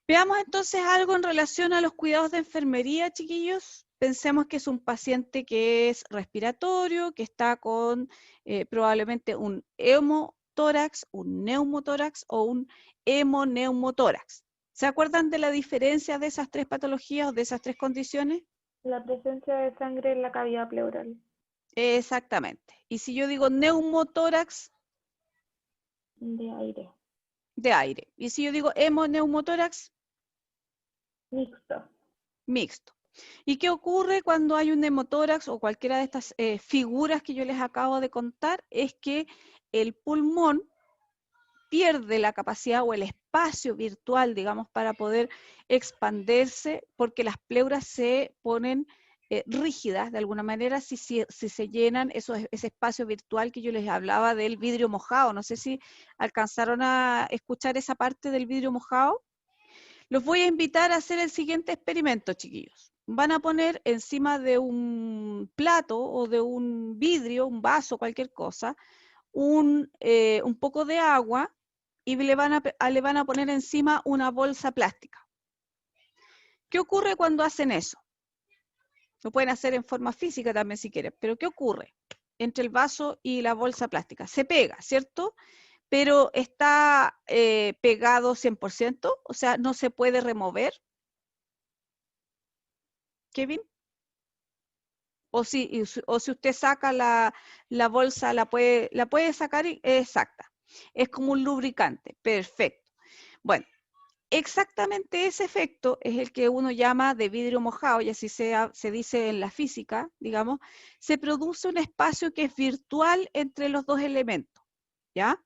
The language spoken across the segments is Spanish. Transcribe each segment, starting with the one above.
Veamos entonces algo en relación a los cuidados de enfermería, chiquillos. Pensemos que es un paciente que es respiratorio, que está con probablemente un hemotórax, un neumotórax o un hemoneumotórax. ¿Se acuerdan de la diferencia de esas tres patologías o de esas tres condiciones? La presencia de sangre en la cavidad pleural. Exactamente. Y si yo digo neumotórax, De aire. de aire. Y si yo digo hemoneumotórax, Mixto. mixto. ¿Y qué ocurre cuando hay un hemotórax o cualquiera de estas figuras que yo les acabo de contar? Es que el pulmón pierde la capacidad o el espacio virtual, digamos, para poder expandirse, porque las pleuras se ponen rígidas de alguna manera si se llenan ese espacio virtual que yo les hablaba del vidrio mojado. No sé si alcanzaron a escuchar esa parte del vidrio mojado. Los voy a invitar a hacer el siguiente experimento, chiquillos. Van a poner encima de un plato o de un vidrio, un vaso, cualquier cosa, un poco de agua y le van a poner encima una bolsa plástica. ¿Qué ocurre cuando hacen eso? Lo pueden hacer en forma física también si quieren, pero ¿qué ocurre entre el vaso y la bolsa plástica? Se pega, ¿cierto? Pero está pegado 100%, o sea, no se puede remover. Kevin. O si usted saca la bolsa, la puede sacar exacta. Es como un lubricante. Perfecto. Bueno, exactamente ese efecto es el que uno llama de vidrio mojado, y así se dice en la física, digamos. Se produce un espacio que es virtual entre los dos elementos, ¿ya?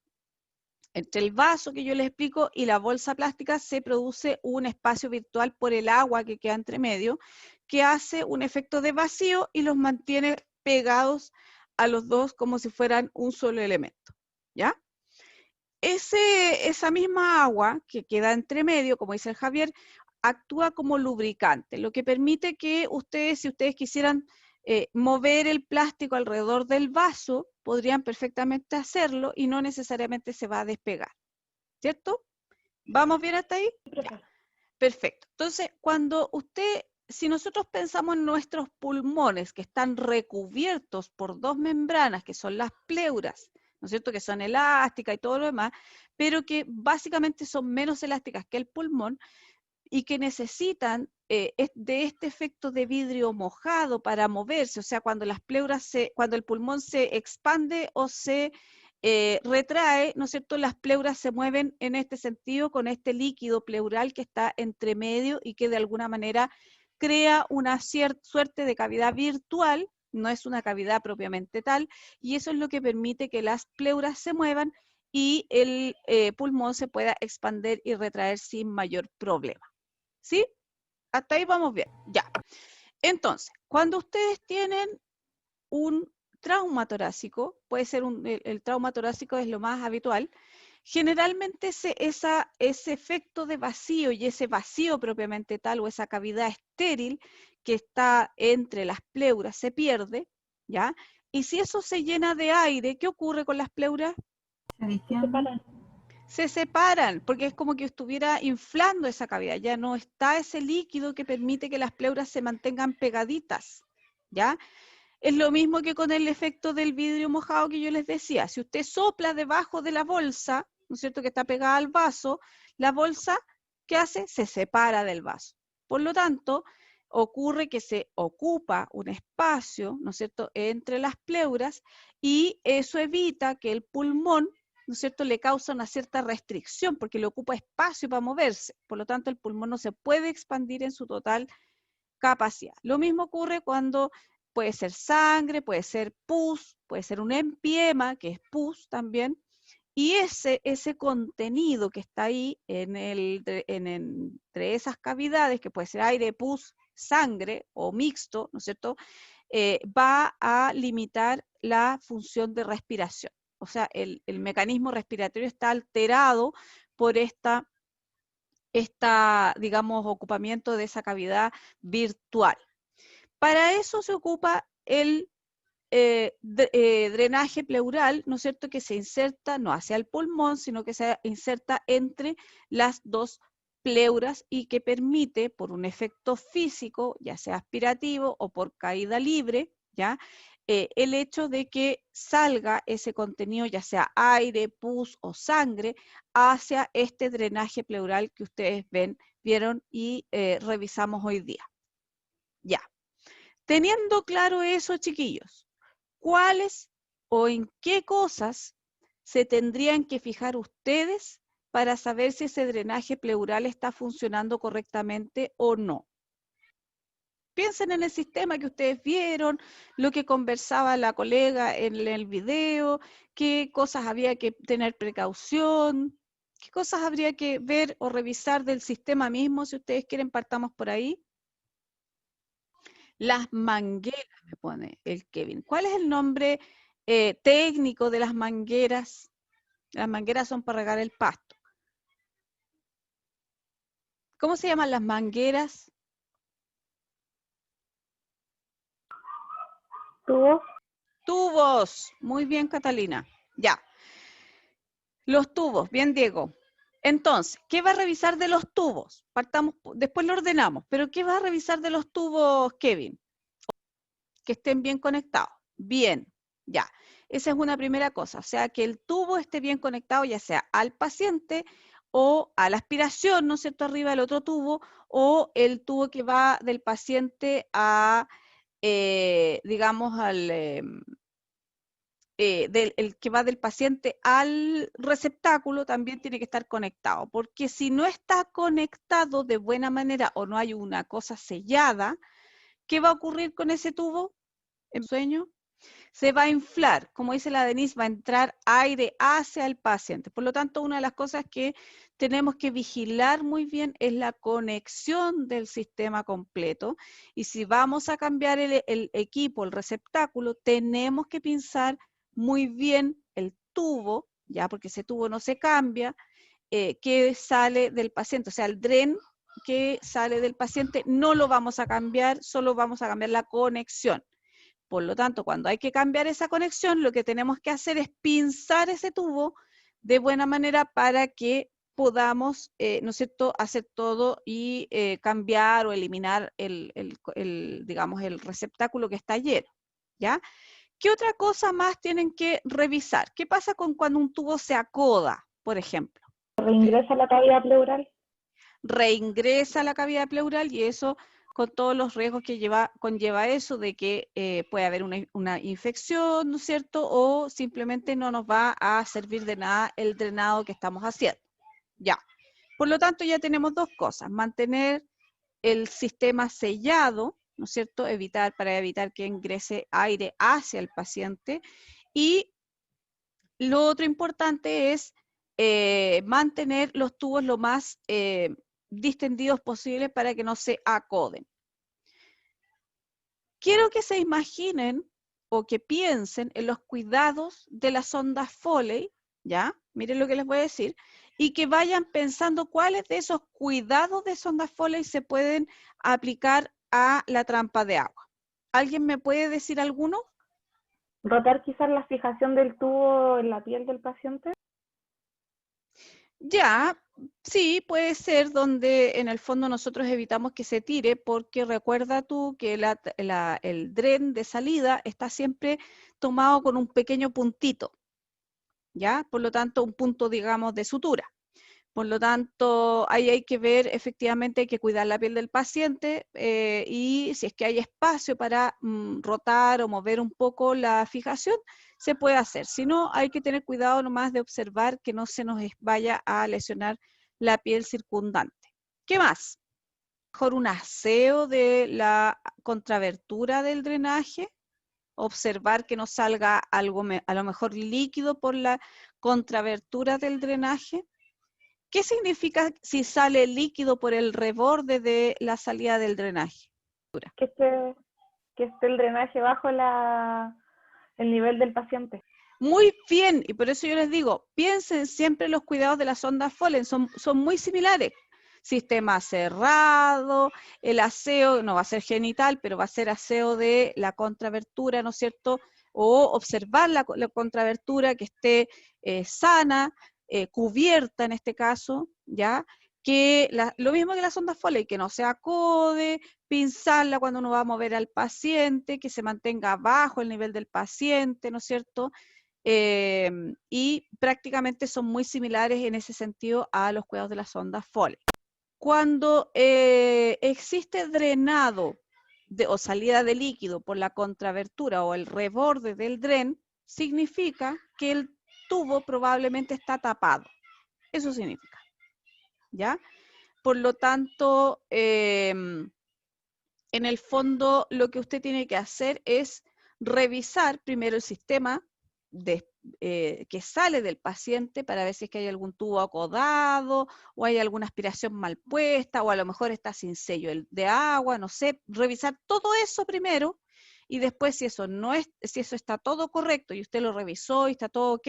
Entre el vaso que yo les explico y la bolsa plástica se produce un espacio virtual por el agua que queda entre medio, que hace un efecto de vacío y los mantiene pegados a los dos como si fueran un solo elemento, ¿ya? Esa misma agua que queda entre medio, como dice el Javier, actúa como lubricante, lo que permite que ustedes, si ustedes quisieran mover el plástico alrededor del vaso, podrían perfectamente hacerlo y no necesariamente se va a despegar, ¿cierto? ¿Vamos bien hasta ahí? Ya, perfecto. Entonces, si nosotros pensamos en nuestros pulmones que están recubiertos por dos membranas, que son las pleuras, ¿no es cierto? Que son elásticas y todo lo demás, pero que básicamente son menos elásticas que el pulmón y que necesitan de este efecto de vidrio mojado para moverse, o sea, cuando cuando el pulmón se expande o se retrae, ¿no es cierto? Las pleuras se mueven en este sentido con este líquido pleural que está entre medio y que de alguna manera crea una suerte de cavidad virtual, no es una cavidad propiamente tal, y eso es lo que permite que las pleuras se muevan y el pulmón se pueda expandir y retraer sin mayor problema. ¿Sí? Hasta ahí vamos bien. Ya. Entonces, cuando ustedes tienen un trauma torácico, puede ser el trauma torácico es lo más habitual, generalmente ese efecto de vacío y ese vacío propiamente tal o esa cavidad estéril que está entre las pleuras se pierde, ¿ya? Y si eso se llena de aire, ¿qué ocurre con las pleuras? Se separan. Se separan, porque es como que estuviera inflando esa cavidad, ya no está ese líquido que permite que las pleuras se mantengan pegaditas, ¿ya? Es lo mismo que con el efecto del vidrio mojado que yo les decía, si usted sopla debajo de la bolsa, ¿no es cierto?, que está pegada al vaso, la bolsa, ¿qué hace? Se separa del vaso. Por lo tanto, ocurre que se ocupa un espacio, ¿no es cierto?, entre las pleuras y eso evita que el pulmón, ¿no es cierto?, le causa una cierta restricción porque le ocupa espacio para moverse. Por lo tanto, el pulmón no se puede expandir en su total capacidad. Lo mismo ocurre cuando puede ser sangre, puede ser pus, puede ser un empiema, que es pus también, y ese contenido que está ahí entre esas cavidades, que puede ser aire, pus, sangre o mixto, ¿no es cierto?, va a limitar la función de respiración. O sea, el mecanismo respiratorio está alterado por digamos, ocupamiento de esa cavidad virtual. Para eso se ocupa el drenaje pleural, ¿no es cierto?, que se inserta no hacia el pulmón, sino que se inserta entre las dos pleuras y que permite, por un efecto físico, ya sea aspirativo o por caída libre, ¿ya? El hecho de que salga ese contenido, ya sea aire, pus o sangre, hacia este drenaje pleural que ustedes vieron y revisamos hoy día. Ya. Teniendo claro eso, chiquillos, ¿cuáles o en qué cosas se tendrían que fijar ustedes para saber si ese drenaje pleural está funcionando correctamente o no? Piensen en el sistema que ustedes vieron, lo que conversaba la colega en el video, qué cosas había que tener precaución, qué cosas habría que ver o revisar del sistema mismo, si ustedes quieren, partamos por ahí. Las mangueras, me pone el Kevin. ¿Cuál es el nombre técnico de las mangueras? Las mangueras son para regar el pasto. ¿Cómo se llaman las mangueras? Tubos. Tubos. Muy bien, Catalina. Ya. Los tubos. Bien, Diego. Entonces, ¿qué va a revisar de los tubos? Partamos, después lo ordenamos, pero ¿qué va a revisar de los tubos, Kevin? Que estén bien conectados. Bien, ya. Esa es una primera cosa, o sea, que el tubo esté bien conectado ya sea al paciente o a la aspiración, ¿no es cierto?, arriba del otro tubo, o el tubo que va del paciente a, digamos, el que va del paciente al receptáculo también tiene que estar conectado, porque si no está conectado de buena manera o no hay una cosa sellada, ¿qué va a ocurrir con ese tubo en sueño? Se va a inflar, como dice la Denise, va a entrar aire hacia el paciente. Por lo tanto, una de las cosas que tenemos que vigilar muy bien es la conexión del sistema completo. Y si vamos a cambiar el equipo, el receptáculo, tenemos que pinzar muy bien el tubo, ya porque ese tubo no se cambia, que sale del paciente, o sea, el dren que sale del paciente no lo vamos a cambiar, solo vamos a cambiar la conexión. Por lo tanto, cuando hay que cambiar esa conexión, lo que tenemos que hacer es pinzar ese tubo de buena manera para que podamos, ¿no es cierto?, hacer todo y cambiar o eliminar digamos, el receptáculo que está lleno, ¿ya? ¿Qué otra cosa más tienen que revisar? ¿Qué pasa con cuando un tubo se acoda, por ejemplo? Reingresa a la cavidad pleural. Reingresa a la cavidad pleural y eso con todos los riesgos que conlleva eso de que puede haber una infección, ¿no es cierto? O simplemente no nos va a servir de nada el drenado que estamos haciendo. Ya. Por lo tanto, ya tenemos dos cosas. Mantener el sistema sellado, ¿no es cierto? Para evitar que ingrese aire hacia el paciente. Y lo otro importante es mantener los tubos lo más distendidos posible para que no se acoden. Quiero que se imaginen o que piensen en los cuidados de las sondas Foley, ¿ya? Miren lo que les voy a decir, y que vayan pensando cuáles de esos cuidados de sondas Foley se pueden aplicar a la trampa de agua. ¿Alguien me puede decir alguno? Rotar quizás la fijación del tubo en la piel del paciente. Ya, sí, puede ser donde en el fondo nosotros evitamos que se tire, porque recuerda tú que el dren de salida está siempre tomado con un pequeño puntito, ¿ya? Por lo tanto, un punto, digamos, de sutura. Por lo tanto, ahí hay que ver, efectivamente, hay que cuidar la piel del paciente y si es que hay espacio para rotar o mover un poco la fijación, se puede hacer. Si no, hay que tener cuidado nomás de observar que no se nos vaya a lesionar la piel circundante. ¿Qué más? Mejor un aseo de la contrabertura del drenaje, observar que no salga algo a lo mejor líquido por la contrabertura del drenaje. ¿Qué significa si sale líquido por el reborde de la salida del drenaje? Que esté el drenaje bajo el nivel del paciente. Muy bien, y por eso yo les digo, piensen siempre en los cuidados de las sondas Foley, son muy similares. Sistema cerrado, el aseo no va a ser genital, pero va a ser aseo de la contrabertura, ¿no es cierto? O observar la contrabertura que esté sana, cubierta en este caso, ¿ya? que lo mismo que la sonda Foley, que no se acode, pinzarla cuando uno va a mover al paciente, que se mantenga bajo el nivel del paciente, ¿no es cierto? Y prácticamente son muy similares en ese sentido a los cuidados de la sonda Foley. Cuando existe drenado o salida de líquido por la contrabertura o el reborde del dren, significa que el tubo probablemente está tapado. Eso significa, ¿ya? Por lo tanto, en el fondo lo que usted tiene que hacer es revisar primero el sistema que sale del paciente para ver si es que hay algún tubo acodado o hay alguna aspiración mal puesta o a lo mejor está sin sello de agua, no sé, revisar todo eso primero y después si eso está todo correcto y usted lo revisó y está todo ok,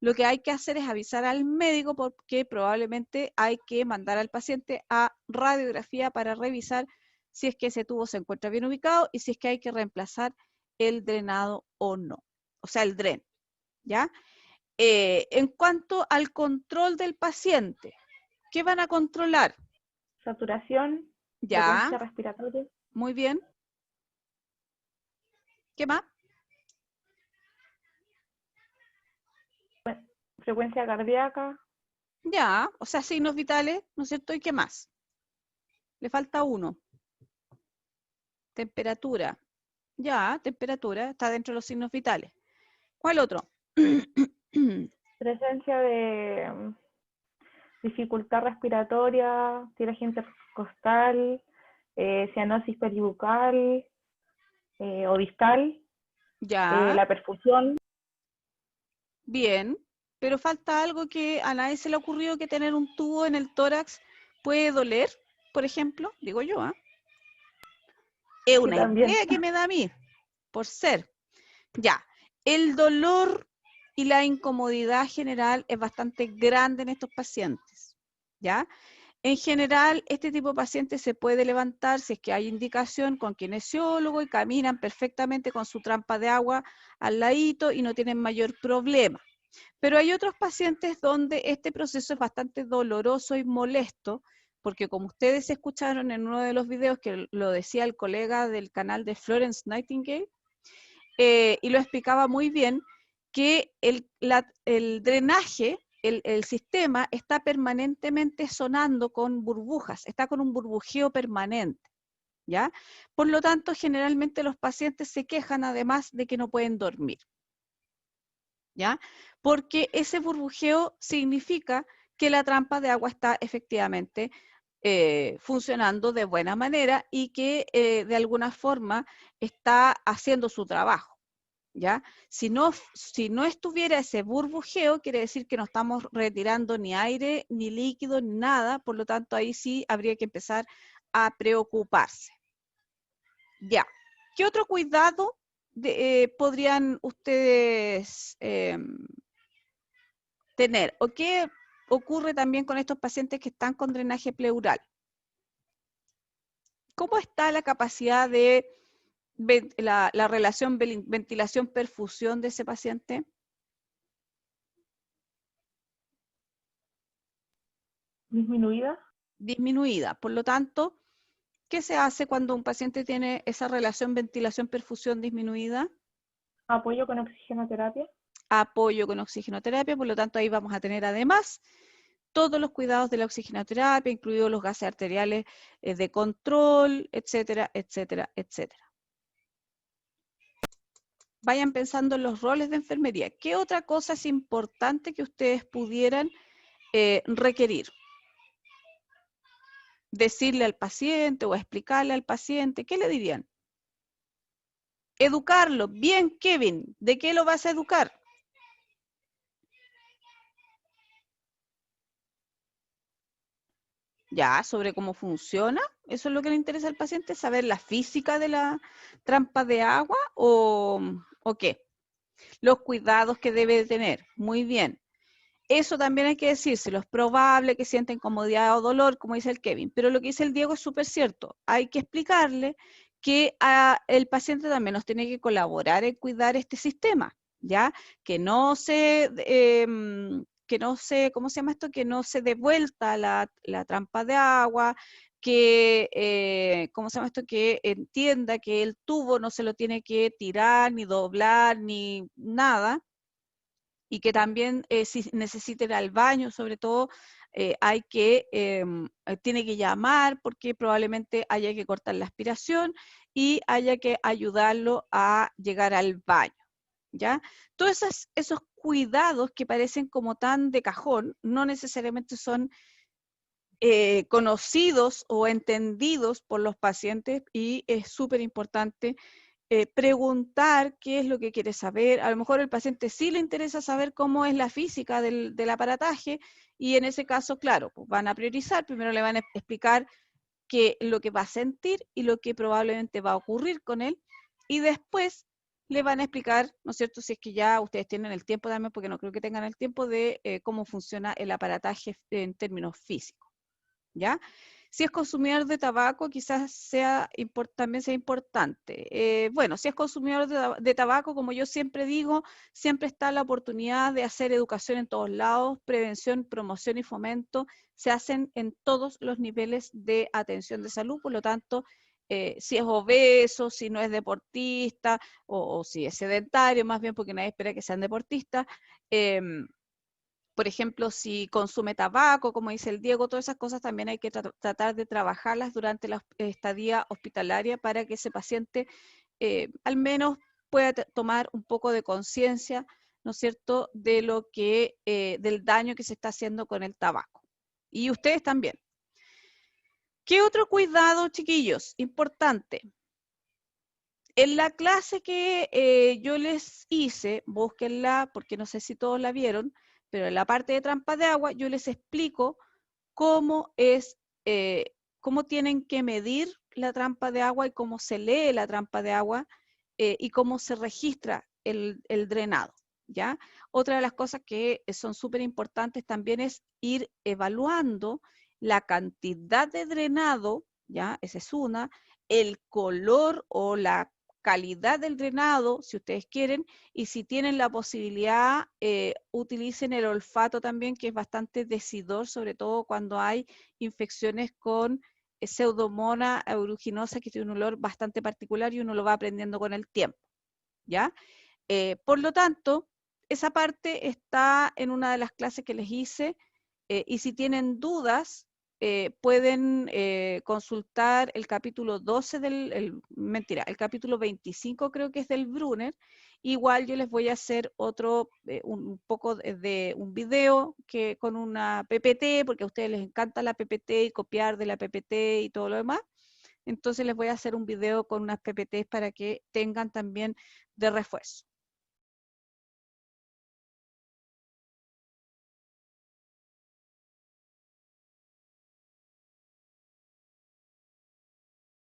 lo que hay que hacer es avisar al médico porque probablemente hay que mandar al paciente a radiografía para revisar si es que ese tubo se encuentra bien ubicado y si es que hay que reemplazar el drenado o no, o sea, el dren, ¿ya? En cuanto al control del paciente, ¿qué van a controlar? Saturación, Ya, frecuencia respiratoria. muy bien. ¿Qué más? Frecuencia cardíaca. Ya, o sea, signos vitales, ¿no es cierto? ¿Y qué más? Le falta uno. Temperatura. Ya, temperatura, está dentro de los signos vitales. ¿Cuál otro? Presencia de dificultad respiratoria, tiraje intercostal, cianosis peribucal o distal, Ya, la perfusión. bien, pero falta algo que a nadie se le ocurrió, que tener un tubo en el tórax puede doler, por ejemplo, digo yo, ¿ah? Es Sí, una también. idea que me da a mí, por ser. Ya, el dolor y la incomodidad general es bastante grande en estos pacientes, ¿ya? En general, este tipo de pacientes se puede levantar si es que hay indicación con kinesiólogo y caminan perfectamente con su trampa de agua al ladito y no tienen mayor problema. Pero hay otros pacientes donde este proceso es bastante doloroso y molesto, porque como ustedes escucharon en uno de los videos que lo decía el colega del canal de Florence Nightingale, y lo explicaba muy bien, que el drenaje, el sistema está permanentemente sonando con burbujas, está con un burbujeo permanente, ¿ya? Por lo tanto, generalmente los pacientes se quejan además de que no pueden dormir, ¿ya? Porque ese burbujeo significa que la trampa de agua está efectivamente funcionando de buena manera y que de alguna forma está haciendo su trabajo, ¿ya? Si no estuviera ese burbujeo, quiere decir que no estamos retirando ni aire, ni líquido, ni nada, por lo tanto ahí sí habría que empezar a preocuparse. Ya, ¿qué otro cuidado podrían ustedes tener? ¿O qué ocurre también con estos pacientes que están con drenaje pleural? ¿Cómo está la capacidad de la relación ventilación-perfusión de ese paciente? Disminuida. Disminuida. Por lo tanto, ¿qué se hace cuando un paciente tiene esa relación ventilación-perfusión disminuida? Apoyo con oxigenoterapia. Apoyo con oxigenoterapia, por lo tanto ahí vamos a tener además todos los cuidados de la oxigenoterapia, incluidos los gases arteriales de control, etcétera, etcétera, etcétera. Vayan pensando en los roles de enfermería. ¿Qué otra cosa es importante que ustedes pudieran requerir? Decirle al paciente o explicarle al paciente, ¿qué le dirían? Educarlo. Bien, Kevin, ¿de qué lo vas a educar? Ya, sobre cómo funciona. Eso es lo que le interesa al paciente, saber la física de la trampa de agua o qué. Los cuidados que debe tener. Muy bien. Eso también hay que decírselo. Es probable que sienta incomodidad o dolor, como dice el Kevin. Pero lo que dice el Diego es súper cierto. Hay que explicarle que el paciente también nos tiene que colaborar en cuidar este sistema, ¿ya? Que no se ¿cómo se llama esto? Que no se dé vuelta la trampa de agua, que, ¿cómo se llama esto? Que entienda que el tubo no se lo tiene que tirar, ni doblar, ni nada, y que también si necesita ir al baño, sobre todo, tiene que llamar porque probablemente haya que cortar la aspiración y haya que ayudarlo a llegar al baño, ¿ya? Todos esos cuidados que parecen como tan de cajón, no necesariamente son conocidos o entendidos por los pacientes y es súper importante preguntar qué es lo que quiere saber. A lo mejor el paciente sí le interesa saber cómo es la física del aparataje y en ese caso, claro, pues van a priorizar. Primero le van a explicar lo que va a sentir y lo que probablemente va a ocurrir con él y después le van a explicar, ¿no es cierto?, si es que ya ustedes tienen el tiempo también, porque no creo que tengan el tiempo de cómo funciona el aparataje en términos físicos, ¿ya? Si es consumidor de tabaco, quizás también sea importante. Bueno, si es consumidor de tabaco, como yo siempre digo, siempre está la oportunidad de hacer educación en todos lados, prevención, promoción y fomento, se hacen en todos los niveles de atención de salud, por lo tanto, si es obeso, si no es deportista, o si es sedentario, más bien porque nadie espera que sean deportistas, por ejemplo, si consume tabaco, como dice el Diego, todas esas cosas también hay que tratar de trabajarlas durante la estadía hospitalaria para que ese paciente al menos pueda tomar un poco de conciencia, ¿no es cierto?, de del daño que se está haciendo con el tabaco. Y ustedes también. ¿Qué otro cuidado, chiquillos? Importante. En la clase que yo les hice, búsquenla porque no sé si todos la vieron, pero en la parte de trampa de agua yo les explico cómo cómo tienen que medir la trampa de agua y cómo se lee la trampa de agua y cómo se registra el drenado, ¿ya? Otra de las cosas que son súper importantes también es ir evaluando la cantidad de drenado, ¿ya? Esa es una, el color o la calidad del drenado, si ustedes quieren, y si tienen la posibilidad, utilicen el olfato también, que es bastante decidor, sobre todo cuando hay infecciones con Pseudomonas aeruginosa, que tiene un olor bastante particular y uno lo va aprendiendo con el tiempo, ¿ya? Por lo tanto, esa parte está en una de las clases que les hice, y si tienen dudas, pueden consultar el capítulo 12 mentira, el capítulo 25 creo que es del Brunner. Igual yo les voy a hacer un poco de un video con una PPT, porque a ustedes les encanta la PPT y copiar de la PPT y todo lo demás. Entonces les voy a hacer un video con unas PPTs para que tengan también de refuerzo.